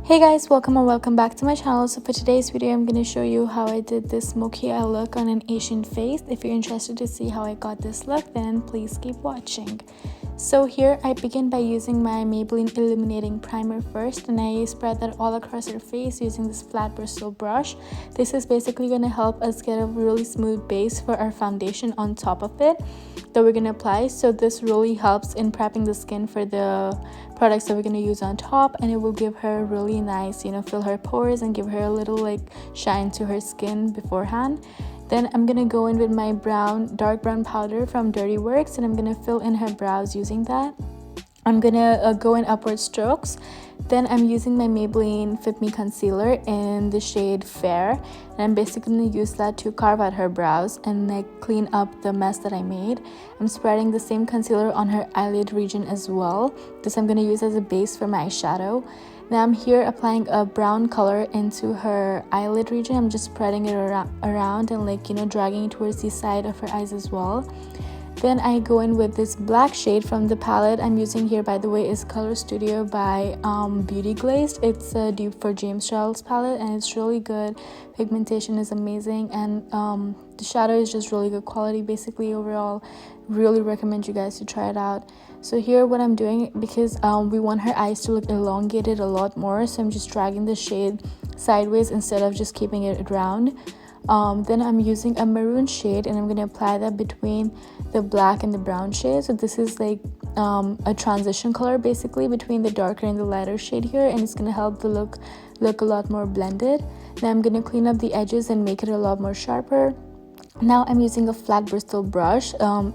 Hey guys, welcome and welcome back to my channel. So for today's video, I'm going to show you how I did this smoky eye look on an Asian face. If you're interested to see how I got this look, then please keep watching. So here I begin by using my Maybelline illuminating primer first, and I spread that all across her face using this flat bristle brush. This is basically going to help us get a really smooth base for our foundation on top of it that we're going to apply. So this really helps in prepping the skin for the products that we're going to use on top, and it will give her really nice, fill her pores and give her a little like shine to her skin beforehand. Then I'm gonna go in with my dark brown powder from Dirty Works, and I'm gonna fill in her brows using that. I'm gonna go in upward strokes. Then I'm using my Maybelline Fit Me concealer in the shade Fair, and I'm basically gonna use that to carve out her brows and like clean up the mess that I made. I'm spreading the same concealer on her eyelid region as well. This I'm gonna use as a base for my eyeshadow. Now I'm here applying a brown color into her eyelid region. I'm just spreading it around and like dragging it towards the side of her eyes as well. Then I go in with this black shade from the palette I'm using here, by the way, is Color Studio by Beauty Glazed. It's a dupe for James Charles palette, and it's really good. Pigmentation is amazing, and the shadow is just really good quality. Basically, overall, really recommend you guys to try it out. So here what I'm doing, because we want her eyes to look elongated a lot more, so I'm just dragging the shade sideways instead of just keeping it round. Then I'm using a maroon shade, and I'm going to apply that between the black and the brown shade. So this is like a transition color basically between the darker and the lighter shade here, and it's going to help the look a lot more blended. Now I'm going to clean up the edges and make it a lot more sharper. Now I'm using a flat bristle brush.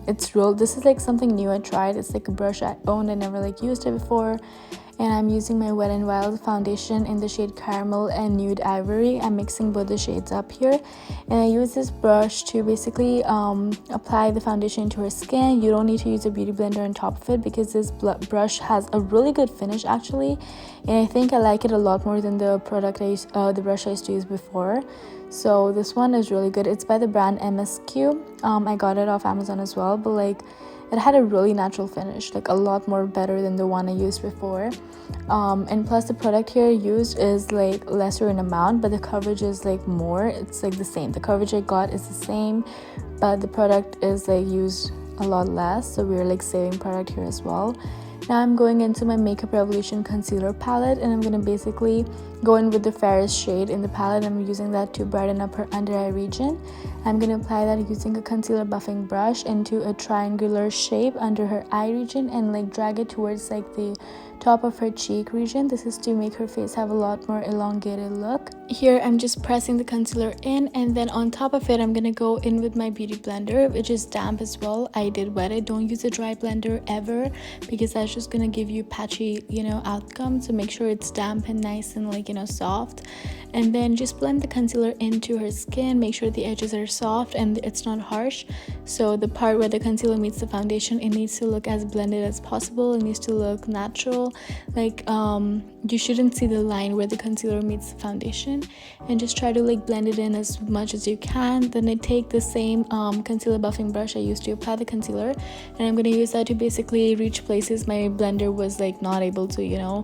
This is like something new I tried. It's like a brush I owned. I never like used it before. And I'm using my Wet n Wild foundation in the shade Caramel and Nude Ivory. I'm mixing both the shades up here, and I use this brush to basically apply the foundation into her skin. You don't need to use a beauty blender on top of it, because this brush has a really good finish actually, and I think I like it a lot more than the brush I used to use before. So this one is really good. It's by the brand MSQ. I got it off Amazon as well, but like it had a really natural finish, like a lot more better than the one I used before. And plus the product here used is like lesser in amount, but the coverage is like more. It's like the same. The coverage I got is the same, but the product is like used a lot less, so we're like saving product here as well. Now I'm going into my Makeup Revolution concealer palette, and I'm going to basically go in with the fairest shade in the palette. I'm using that to brighten up her under eye region. I'm going to apply that using a concealer buffing brush into a triangular shape under her eye region, and like drag it towards like the top of her cheek region. This is to make her face have a lot more elongated look. Here I'm just pressing the concealer in, and then on top of it I'm gonna go in with my beauty blender, which is damp as well. I did wet it. Don't use a dry blender ever, because that's just gonna give you patchy outcome. So make sure it's damp and nice and like soft, and then just blend the concealer into her skin. Make sure the edges are soft and it's not harsh. So the part where the concealer meets the foundation, it needs to look as blended as possible. It needs to look natural, like you shouldn't see the line where the concealer meets the foundation, and just try to like blend it in as much as you can. Then I take the same concealer buffing brush I used to apply the concealer, and I'm going to use that to basically reach places my blender was like not able to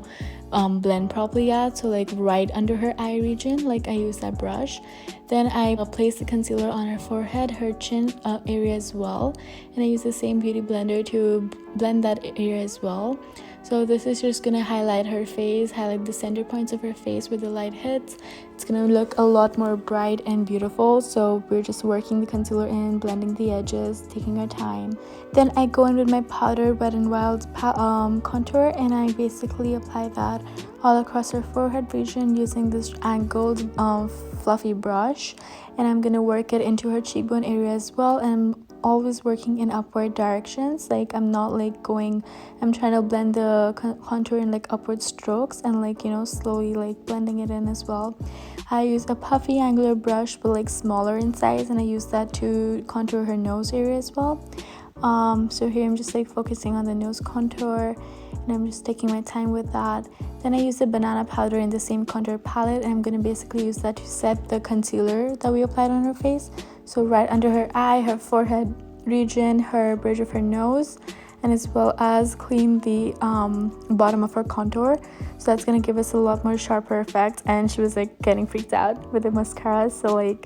blend properly at, so like right under her eye region, like I use that brush. Then I place the concealer on her forehead, her chin area as well, and I use the same beauty blender to blend that area as well. So this is just gonna highlight her face, highlight the center points of her face where the light hits. It's gonna look a lot more bright and beautiful. So we're just working the concealer in, blending the edges, taking our time. Then I go in with my powder Wet n Wild contour, and I basically apply that all across her forehead region using this angled fluffy brush, and I'm gonna work it into her cheekbone area as well. And I'm always working in upward directions, like I'm not like I'm trying to blend the contour in like upward strokes, and like slowly like blending it in as well. I use a puffy angular brush, but like smaller in size, and I use that to contour her nose area as well. So here I'm just like focusing on the nose contour, and I'm just taking my time with that. Then I use the banana powder in the same contour palette, and I'm going to basically use that to set the concealer that we applied on her face. So right under her eye, her forehead region, her bridge of her nose, and as well as clean the bottom of her contour. So that's gonna give us a lot more sharper effect. And she was like getting freaked out with the mascara, so like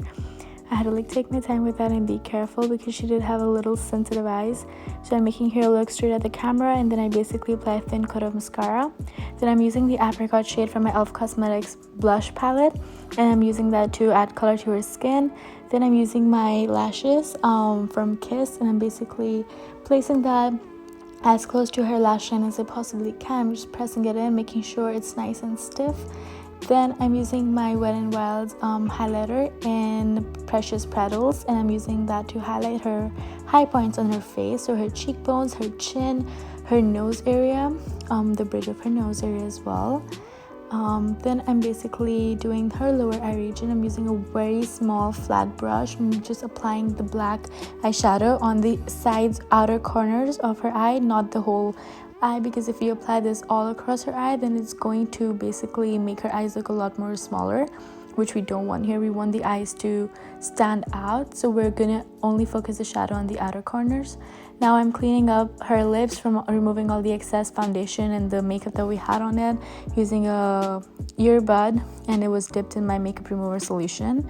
I had to like take my time with that and be careful because she did have a little sensitive eyes. So I'm making her look straight at the camera, and then I basically apply a thin coat of mascara. Then I'm using the apricot shade from my e.l.f. Cosmetics blush palette, and I'm using that to add color to her skin. Then I'm using my lashes from Kiss, and I'm basically placing that as close to her lash line as I possibly can. I'm just pressing it in, making sure it's nice and stiff. Then I'm using my Wet n Wild highlighter in Precious Petals, and I'm using that to highlight her high points on her face, so her cheekbones, her chin, her nose area, the bridge of her nose area as well. Then I'm basically doing her lower eye region. I'm using a very small flat brush. I'm just applying the black eyeshadow on the sides, outer corners of her eye, not the whole eye, because if you apply this all across her eye, then it's going to basically make her eyes look a lot more smaller, which we don't want here. We want the eyes to stand out, so we're gonna only focus the shadow on the outer corners. Now I'm cleaning up her lips from removing all the excess foundation and the makeup that we had on it using a earbud, and it was dipped in my makeup remover solution.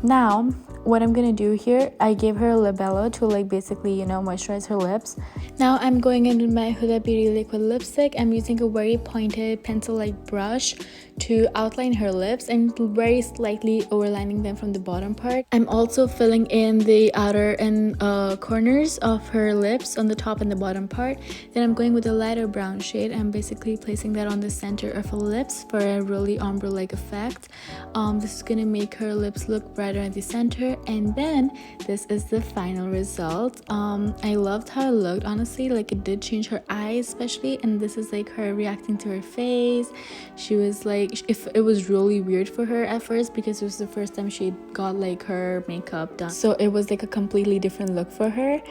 Now what I'm gonna do here, I gave her a labello to like basically, you know, moisturize her lips. Now I'm going in with my Huda Beauty liquid lipstick. I'm using a very pointed pencil like brush to outline her lips and very slightly overlining them from the bottom part. I'm also filling in the outer and corners of her lips on the top and the bottom part. Then I'm going with a lighter brown shade. I'm basically placing that on the center of her lips for a really ombre like effect. This is gonna make her lips look brighter at the center. And then this is the final result. I loved how it looked, honestly. Like, it did change her eyes especially, and this is like her reacting to her face. She was like, if it was really weird for her at first because it was the first time she got like her makeup done, so it was like a completely different look for her.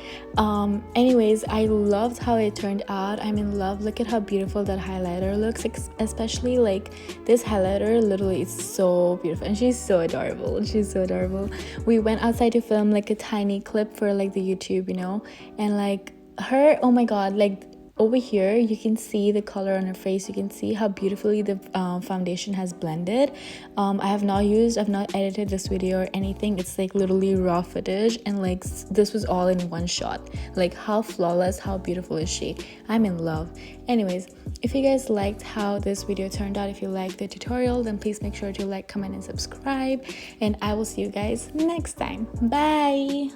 Anyways, I loved how it turned out. I'm in love. Look at how beautiful that highlighter looks, especially like this highlighter literally is so beautiful, and she's so adorable. We went outside to film like a tiny clip for like the YouTube, you know, and like her, oh my god, like over here you can see the color on her face. You can see how beautifully the foundation has blended. I've not edited this video or anything. It's like literally raw footage, and like this was all in one shot. Like, how flawless, how beautiful is she? I'm in love. Anyways, if you guys liked how this video turned out, if you liked the tutorial, then please make sure to like, comment, and subscribe, and I will see you guys next time. Bye.